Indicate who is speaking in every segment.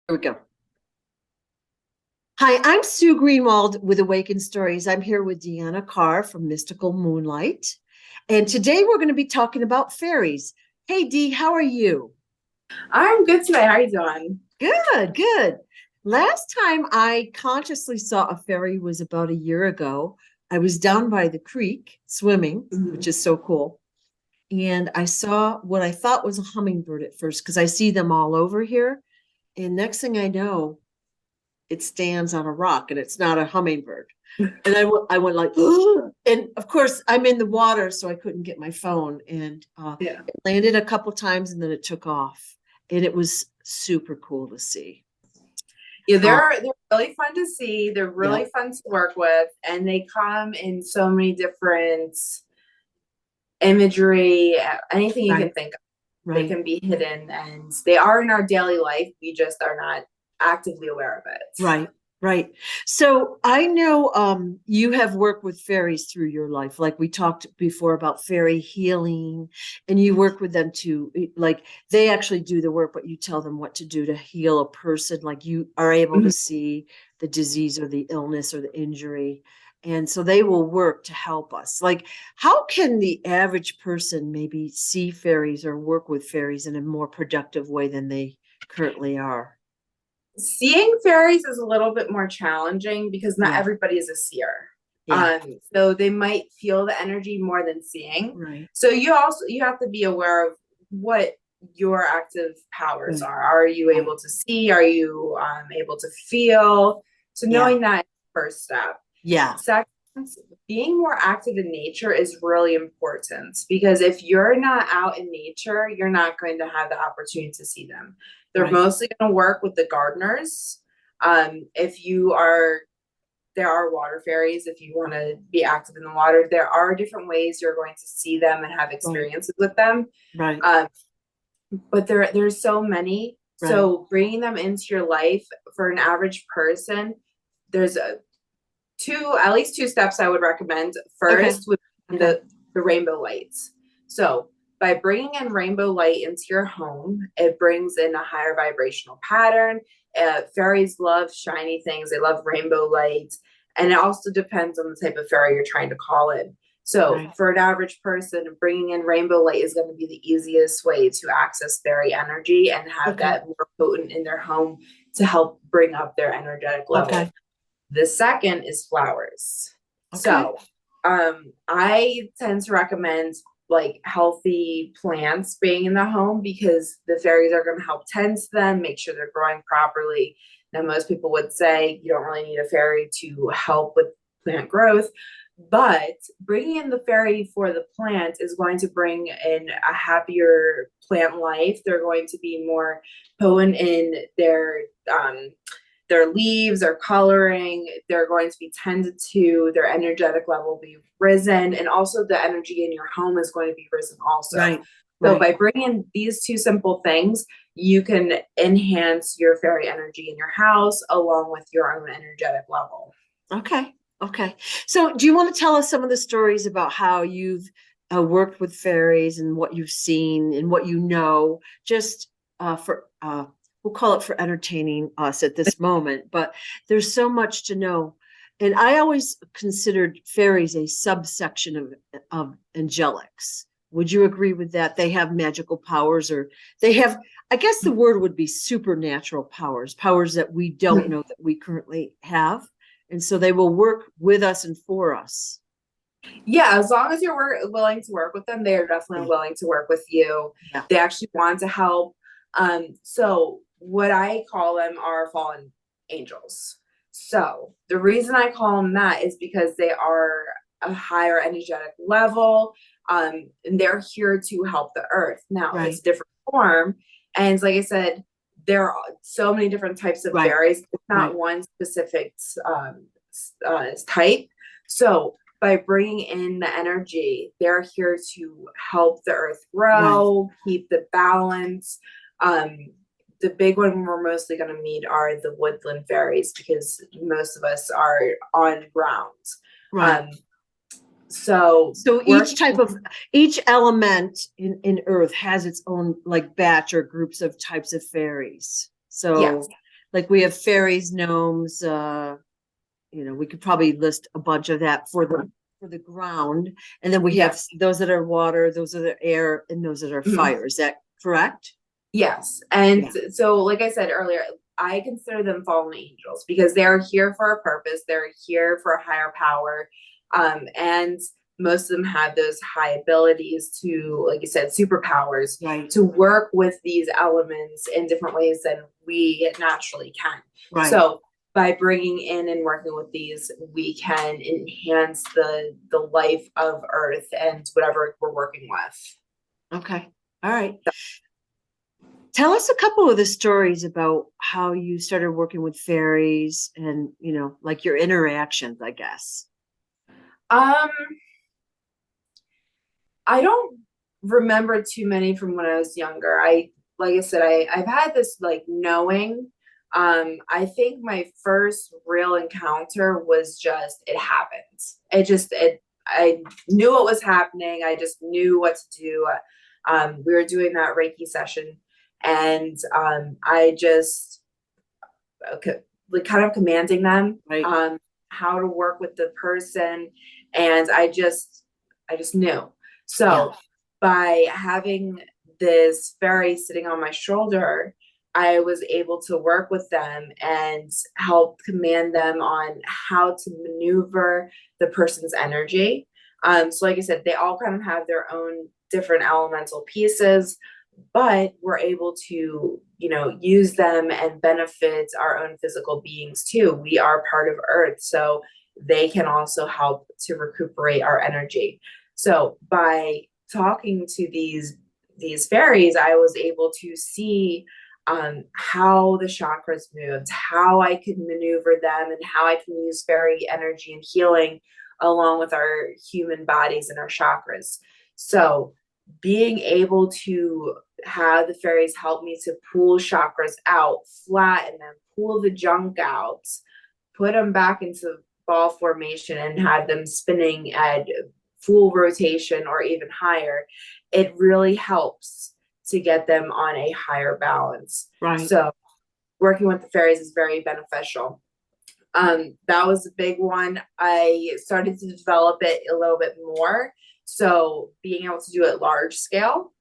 Speaker 1: Here we go. Hi, I'm Sue Greenwald with Awakened Stories. I'm here with Deanna Carr from Mystical Moonlight. And today we're going to be talking about fairies. Hey, Dee, how are you?
Speaker 2: I'm good today. How are you doing?
Speaker 1: Good, good. Last time I consciously saw a fairy was about a year ago. I was down by the creek swimming, which
Speaker 2: Mhm.
Speaker 1: is so cool. And I saw what I thought was a hummingbird at first because I see them all over here. And next thing I know, it stands on a rock and it's not a hummingbird. And I went like, and of course I'm in the water, so I couldn't get my phone. And
Speaker 2: Yeah.
Speaker 1: it landed a couple times and then it took off. And it was super cool to see.
Speaker 2: Yeah,
Speaker 1: Uh,
Speaker 2: they're really fun to see. They're
Speaker 1: yeah,
Speaker 2: really fun to work with, and they come in so many different imagery, anything you
Speaker 1: right,
Speaker 2: can think of. They
Speaker 1: right.
Speaker 2: can be hidden, and they are in our daily life. We just are not actively aware of it.
Speaker 1: Right, right. So I know you have worked with fairies through your life. Like we talked before about fairy healing, and you work with them to like they actually do the work, but you tell them what to do to heal a person. Like you are able to
Speaker 2: Mhm.
Speaker 1: see the disease or the illness or the injury. And so they will work to help us. Like, how can the average person maybe see fairies or work with fairies in a more productive way than they currently are?
Speaker 2: Seeing fairies is a little bit more challenging because not
Speaker 1: Yeah,
Speaker 2: everybody is a seer.
Speaker 1: yeah.
Speaker 2: So they might feel the energy more than seeing.
Speaker 1: Right.
Speaker 2: So you have to be aware of what your active powers
Speaker 1: Right.
Speaker 2: are. Are you
Speaker 1: Right.
Speaker 2: able to see? Are you able to feel? So
Speaker 1: Yeah.
Speaker 2: knowing that is the first step.
Speaker 1: Yeah.
Speaker 2: Second, being more active in nature is really important because if you're not out in nature, you're not going to have the opportunity to see them. They're
Speaker 1: Right.
Speaker 2: mostly going to work with the gardeners. If you are, there are water fairies. If you want to be active in the water, there are different ways you're going to see them and have
Speaker 1: Right.
Speaker 2: experiences with them.
Speaker 1: Right.
Speaker 2: Um, but there's so many.
Speaker 1: Right.
Speaker 2: So bringing them into your life for an average person, there's at least two steps I would recommend.
Speaker 1: Okay.
Speaker 2: First would be
Speaker 1: Okay.
Speaker 2: the rainbow lights. So by bringing in rainbow light into your home, it brings in a higher vibrational pattern. Fairies love shiny things. They love rainbow lights. And it also depends on the type of fairy you're trying to call in. So
Speaker 1: Right.
Speaker 2: for an average person, bringing in rainbow light is going to be the easiest way to access fairy energy and have
Speaker 1: Okay.
Speaker 2: that more potent in their home to help bring up their energetic level.
Speaker 1: Okay.
Speaker 2: The second is flowers.
Speaker 1: Okay.
Speaker 2: So, I tend to recommend like healthy plants being in the home because the fairies are going to help tend to them, make sure they're growing properly. Now, most people would say you don't really need a fairy to help with plant growth, but bringing in the fairy for the plant is going to bring in a happier plant life. They're going to be more potent in their leaves, their coloring, they're going to be tended to, their energetic level will be risen, and also the energy in your home is going to be risen also.
Speaker 1: Right.
Speaker 2: So
Speaker 1: Right.
Speaker 2: by bringing these two simple things, you can enhance your fairy energy in your house along with your own energetic level.
Speaker 1: Okay. Okay. So, do you want to tell us some of the stories about how you've worked with fairies and what you've seen and what you know, just for we'll call it for entertaining us at this moment, but there's so much to know. And I always considered fairies a subsection of angelics. Would you agree with that? They have magical powers, or they have, I guess the word would be supernatural powers, powers that we don't know that we currently have. And so they will work with us and for us.
Speaker 2: Yeah, as long as you're willing to work with them, they are definitely
Speaker 1: Yeah.
Speaker 2: willing to work with you.
Speaker 1: Yeah.
Speaker 2: They actually want to help. So what I call them are fallen angels. So the reason I call them that is because they are a higher energetic level, and they're here to help the earth. Now it's
Speaker 1: Right.
Speaker 2: a different form, and like I said, there are so many different types of
Speaker 1: Right.
Speaker 2: fairies. It's not
Speaker 1: Right.
Speaker 2: one specific type. So by bringing in the energy, they're here to help the earth
Speaker 1: Right.
Speaker 2: grow, keep the balance. Um, the big one we're mostly going to meet are the woodland fairies because most of us are on ground.
Speaker 1: Right.
Speaker 2: Um, so
Speaker 1: So
Speaker 2: working,
Speaker 1: each element in Earth has its own like batch or groups of types of fairies.
Speaker 2: yes,
Speaker 1: So like we have fairies, gnomes, we could probably list a bunch of that for the ground. And then we
Speaker 2: Yeah.
Speaker 1: have those that are water, those that are air, and those that are
Speaker 2: Mhm.
Speaker 1: fire. Is that correct?
Speaker 2: Yes. And
Speaker 1: Yeah.
Speaker 2: so, like I said earlier, I consider them fallen angels because they're here for a purpose. They're here for a higher power. And most of them have those high abilities to, like you said, superpowers
Speaker 1: Right.
Speaker 2: to work with these elements in different ways than we naturally can.
Speaker 1: Right.
Speaker 2: So by bringing in and working with these, we can enhance the life of Earth and whatever we're working with.
Speaker 1: Okay. All right. Tell us a couple of the stories about how you started working with fairies and, like your interactions, I guess.
Speaker 2: Um, I don't remember too many from when I was younger. Like I said, I've had this like knowing. I think my first real encounter was just it happened. I knew what was happening. I just knew what to do. We were doing that Reiki session, and I just like kind of commanding them
Speaker 1: Right.
Speaker 2: how to work with the person, and I just knew. So by having this fairy sitting on my shoulder, I was able to work with them and help command them on how to maneuver the person's energy. So like I said, they all kind of have their own different elemental pieces, but we're able to, use them and benefit our own physical beings too. We are part of Earth, so they can also help to recuperate our energy. So by talking to these fairies, I was able to see how the chakras moved, how I could maneuver them, and how I can use fairy energy and healing along with our human bodies and our chakras. So being able to have the fairies help me to pull chakras out, flatten them, pull the junk out, put them back into ball formation and have them spinning at full rotation or even higher, it really helps to get them on a higher balance.
Speaker 1: Right.
Speaker 2: So working with the fairies is very beneficial. That was a big one. I started to develop it a little bit more. So being able to do it large scale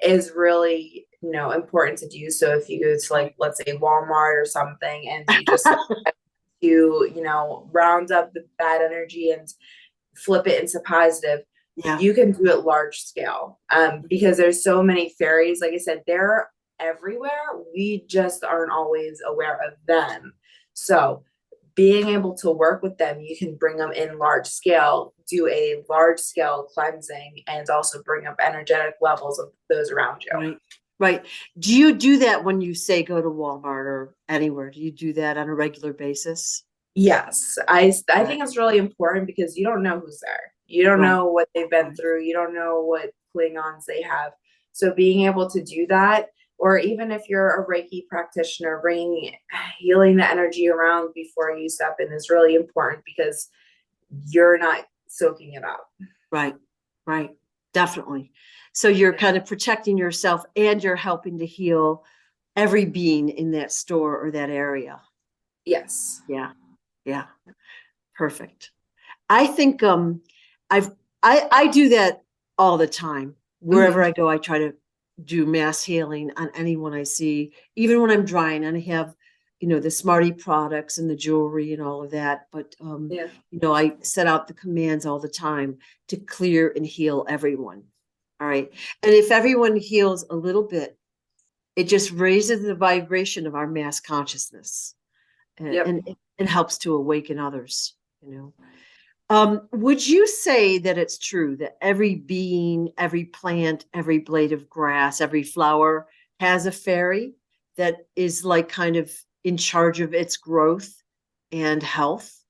Speaker 2: is really, important to do. So if you go to like, let's say Walmart or something, and you just round up the bad energy and flip it into positive,
Speaker 1: Yeah.
Speaker 2: you can do it large scale. Because there's so many fairies, like I said, they're everywhere. We just aren't always aware of them. So being able to work with them, you can bring them in large scale, do a large scale cleansing, and also bring up energetic levels of those around you.
Speaker 1: Right. Right. Do you do that when you say go to Walmart or anywhere? Do you do that on a regular basis?
Speaker 2: Yes, I think it's really important because you don't know who's there. You don't
Speaker 1: Right.
Speaker 2: know what they've been
Speaker 1: Right.
Speaker 2: through. You don't know what Klingons they have. So being able to do that, or even if you're a Reiki practitioner, healing the energy around before you step in is really important because you're not soaking it up.
Speaker 1: Right. Right. Definitely. So you're kind of protecting yourself and you're helping to heal every being in that store or that area.
Speaker 2: Yes.
Speaker 1: Yeah. Yeah. Perfect. I think I do that all the time. Wherever I go, I try to do mass healing on anyone I see, even when I'm drying, and I have, the Smarty products and the jewelry and all of that. But I set out the commands all the time to clear and heal everyone. All right. And if everyone heals a little bit, it just raises the vibration of our mass consciousness, and it helps to awaken others. Would you say that it's true that every being, every plant, every blade of grass, every flower has a fairy that is like kind of in charge of its growth and health?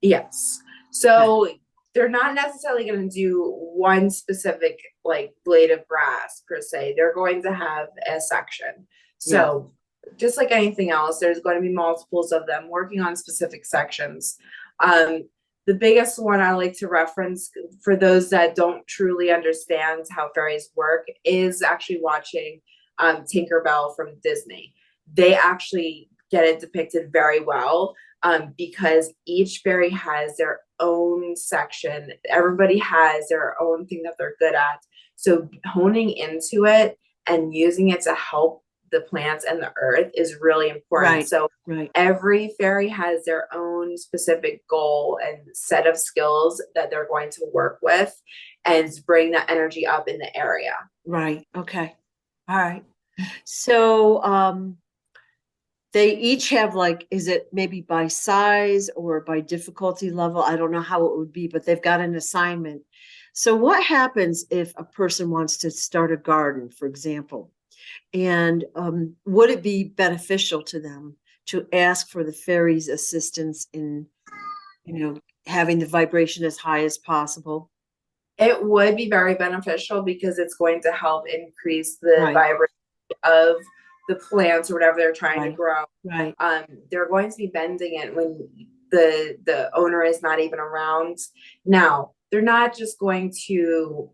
Speaker 2: Yes. So they're not necessarily going to do one specific like blade of grass per se. They're going to have a section. So just like anything else, there's going to be multiples of them working on specific sections. The biggest one I like to reference for those that don't truly understand how fairies work is actually watching Tinkerbell from Disney. They actually get it depicted very well, because each fairy has their own section. Everybody has their own thing that they're good at. So honing into it and using it to help the plants and the earth is really important.
Speaker 1: Right.
Speaker 2: So
Speaker 1: Right.
Speaker 2: every fairy has their own specific goal and set of skills that they're going to work with and bring that energy up in the area.
Speaker 1: Right. Okay. All right. So, they each have like, is it maybe by size or by difficulty level? I don't know how it would be, but they've got an assignment. So what happens if a person wants to start a garden, for example? And would it be beneficial to them to ask for the fairies' assistance in, having the vibration as high as possible?
Speaker 2: It would be very beneficial because it's going to help increase the
Speaker 1: Right.
Speaker 2: vibration of the plants or whatever they're trying to
Speaker 1: Right.
Speaker 2: grow.
Speaker 1: Right.
Speaker 2: They're going to be bending it when the owner is not even around. Now, they're not just going to,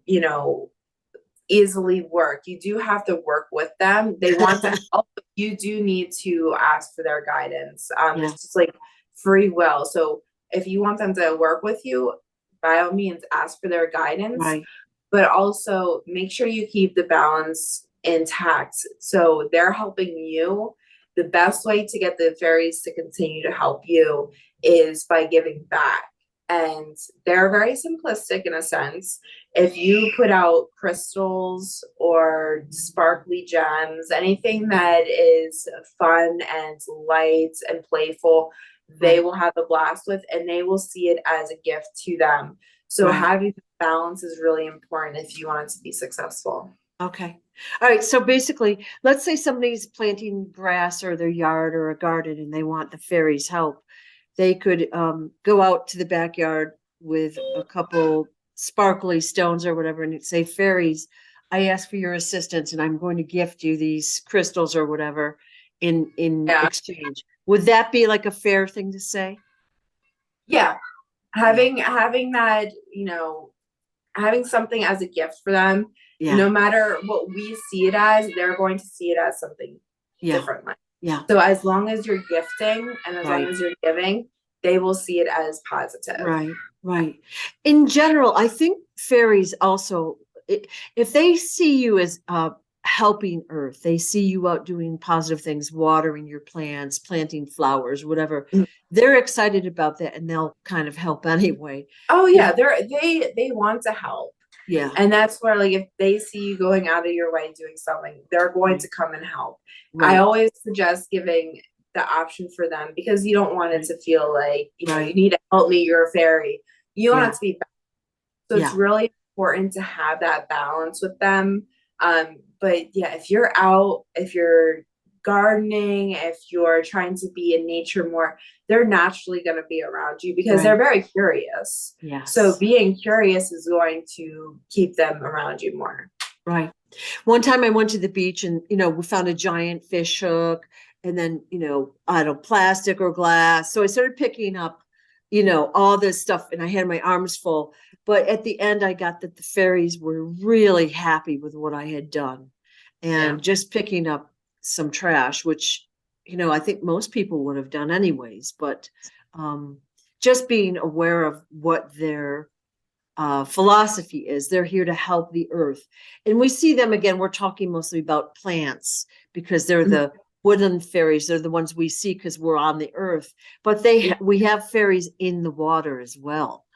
Speaker 2: easily work. You do have to work with them. They want to help. You do need to ask for their guidance.
Speaker 1: Yeah.
Speaker 2: It's just like free will. So if you want them to work with you, by all means, ask for their guidance.
Speaker 1: Right.
Speaker 2: But also make sure you keep the balance intact. So they're helping you. The best way to get the fairies to continue to help you is by giving back. And they're very simplistic in a sense. If you put out crystals or sparkly gems, anything that is fun and light and playful, they
Speaker 1: Right.
Speaker 2: will have a blast with, and they will see it as a gift to them. So
Speaker 1: Right.
Speaker 2: having balance is really important if you want it to be successful.
Speaker 1: Okay. All right. So basically, let's say somebody's planting grass or their yard or a garden and they want the fairies' help. They could go out to the backyard with a couple sparkly stones or whatever and say, fairies, I ask for your assistance and I'm going to gift you these crystals or whatever in
Speaker 2: Yeah.
Speaker 1: exchange. Would that be like a fair thing to say?
Speaker 2: Yeah. Having that, having something as a gift for them,
Speaker 1: Yeah.
Speaker 2: no matter what we see it as, they're going to see it as something
Speaker 1: Yeah.
Speaker 2: differently.
Speaker 1: Yeah.
Speaker 2: So as long as you're gifting and as long
Speaker 1: Right.
Speaker 2: as you're giving, they will see it as positive.
Speaker 1: Right, right. In general, I think fairies also, if they see you as helping Earth, they see you out doing positive things, watering your plants, planting flowers, whatever.
Speaker 2: Mm.
Speaker 1: They're excited about that, and they'll kind of help anyway.
Speaker 2: Oh
Speaker 1: If
Speaker 2: yeah, they want to help.
Speaker 1: yeah,
Speaker 2: And that's where, like, if they see you going out of your way doing something, they're going to
Speaker 1: right,
Speaker 2: come and help. I
Speaker 1: right,
Speaker 2: always suggest giving the option for them because you don't want it
Speaker 1: right,
Speaker 2: to feel like, you
Speaker 1: right.
Speaker 2: need to help me, you're a fairy. You want it
Speaker 1: Yeah,
Speaker 2: to be, so it's
Speaker 1: yeah,
Speaker 2: really important to have that balance with them. But yeah, if you're out, if you're gardening, if you're trying to be in nature more, they're naturally going to be around you because they're
Speaker 1: right.
Speaker 2: very curious. So
Speaker 1: Yes,
Speaker 2: being curious is going to keep them around you more.
Speaker 1: right. One time I went to the beach and, we found a giant fish hook and then, I don't know, plastic or glass. So I started picking up, all this stuff and I had my arms full. But at the end, I got that the fairies were really happy with what I had done
Speaker 2: Yeah.
Speaker 1: and just picking up some trash, which, I think most people would have done anyways. But just being aware of what their philosophy is. They're here to help the earth. And we see them again, we're talking mostly about plants because they're
Speaker 2: Mhm.
Speaker 1: the woodland fairies. They're the ones we see because we're on the earth. But
Speaker 2: Yeah.
Speaker 1: we have fairies in the water as well.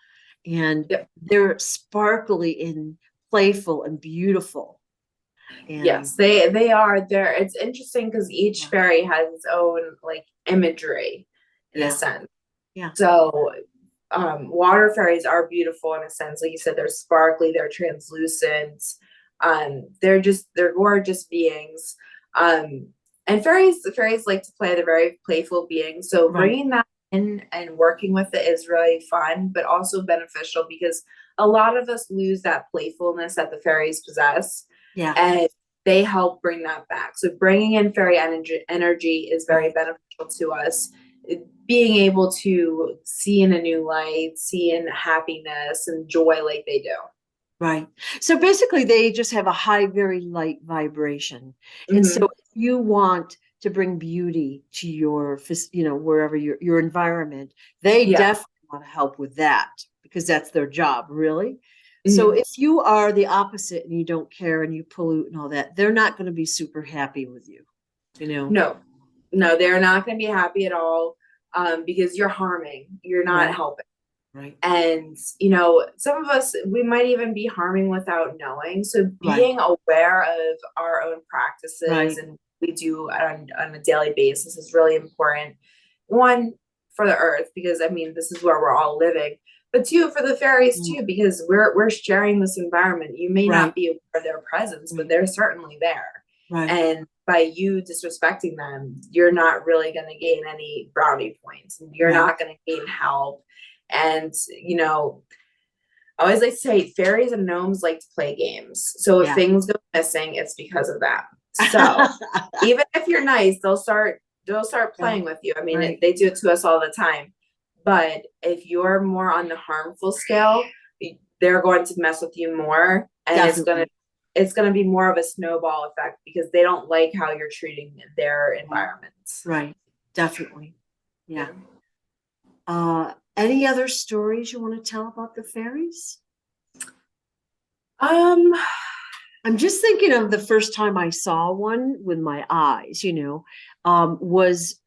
Speaker 1: And
Speaker 2: Yep.
Speaker 1: they're sparkly and playful and beautiful. And
Speaker 2: Yes, they are there. It's interesting because each
Speaker 1: yeah,
Speaker 2: fairy has its own like imagery in a
Speaker 1: yeah,
Speaker 2: sense.
Speaker 1: yeah,
Speaker 2: So water fairies are beautiful in a sense. Like you said, they're sparkly, they're translucent. They're gorgeous beings. And fairies like to play. They're very playful beings. So
Speaker 1: right.
Speaker 2: bringing that in and working with it is really fun, but also beneficial because a lot of us lose that playfulness that the fairies possess,
Speaker 1: Yeah,
Speaker 2: and they help bring that back. So bringing in fairy energy is very
Speaker 1: right.
Speaker 2: beneficial to us. Being able to see in a new light, see in happiness and joy like they do.
Speaker 1: Right. So basically, they just have a high, very light vibration. And so
Speaker 2: Mm-hmm.
Speaker 1: if you want to bring beauty to your, wherever your environment. They
Speaker 2: Yeah.
Speaker 1: definitely want to help with that because that's their job, really. So
Speaker 2: Mhm.
Speaker 1: if you are the opposite and you don't care and you pollute and all that, they're not going to be super happy with you, you know?
Speaker 2: No, no, they're not going to be happy at all, because you're harming, you're not
Speaker 1: Right,
Speaker 2: helping.
Speaker 1: right,
Speaker 2: And, some of us, we might even be harming without knowing. So
Speaker 1: right,
Speaker 2: being aware of our own practices
Speaker 1: right.
Speaker 2: and we do on a daily basis is really important. One, for the earth, because I mean, this is where we're all living. But two, for the fairies
Speaker 1: Mm,
Speaker 2: too, because we're sharing this environment. You may not
Speaker 1: right,
Speaker 2: be aware of their presence, but
Speaker 1: right,
Speaker 2: they're certainly there.
Speaker 1: right,
Speaker 2: And by you disrespecting them, you're not really going to gain any brownie points. You're
Speaker 1: right.
Speaker 2: not going to gain help. And, I always like to say fairies and gnomes like to play games. So if
Speaker 1: Yeah.
Speaker 2: things go missing, it's because of that. So even if you're nice, they'll start
Speaker 1: Yeah,
Speaker 2: playing with you. I mean,
Speaker 1: right.
Speaker 2: they do it to us all the time. But if you're more on the harmful scale, they're going to mess with you more, and
Speaker 1: Definitely.
Speaker 2: it's gonna be more of a snowball effect because they don't like how you're treating their
Speaker 1: Right,
Speaker 2: environments.
Speaker 1: right. Definitely. Yeah.
Speaker 2: Yeah.
Speaker 1: Any other stories you want to tell about the fairies?
Speaker 2: Um,
Speaker 1: I'm just thinking of the first time I saw one with my eyes, was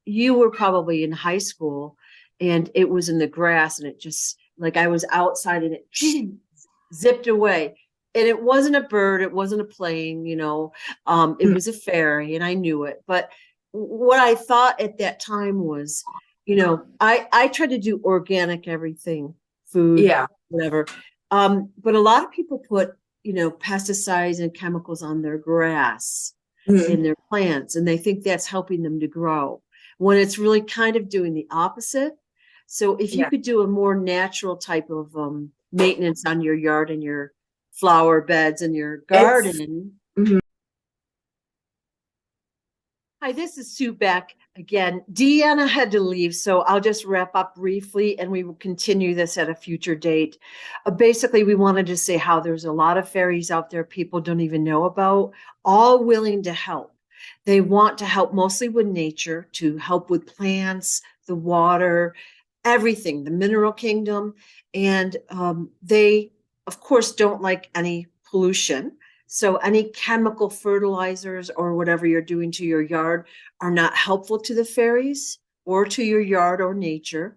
Speaker 1: you were probably in high school and it was in the grass and it just like I was outside and it zipped away. And it wasn't a bird, it wasn't a plane, it was a fairy and I knew it. But what I thought at that time was, I tried to do organic everything, food,
Speaker 2: yeah.
Speaker 1: whatever. But a lot of people put pesticides and chemicals on their grass
Speaker 2: Mhm.
Speaker 1: in their plants, and they think that's helping them to grow when it's really kind of doing the opposite. So if you
Speaker 2: Yeah.
Speaker 1: could do a more natural type of maintenance on your yard and your flower beds and your
Speaker 2: It's
Speaker 1: garden.
Speaker 2: mhm.
Speaker 1: Hi, this is Sue back again. Deanna had to leave, so I'll just wrap up briefly and we will continue this at a future date. Basically, we wanted to say how there's a lot of fairies out there people don't even know about, all willing to help. They want to help mostly with nature, to help with plants, the water, everything, the mineral kingdom. And they, of course, don't like any pollution. So any chemical fertilizers or whatever you're doing to your yard are not helpful to the fairies or to your yard or nature.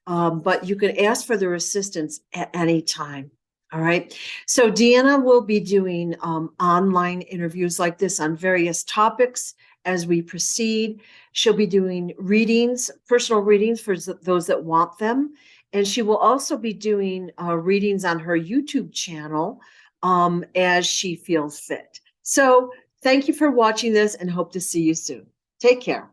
Speaker 1: But you can ask for their assistance at any time. All right. So Deanna will be doing online interviews like this on various topics as we proceed. She'll be doing readings, personal readings for those that want them. And she will also be doing readings on her YouTube channel as she feels fit. So thank you for watching this and hope to see you soon. Take care.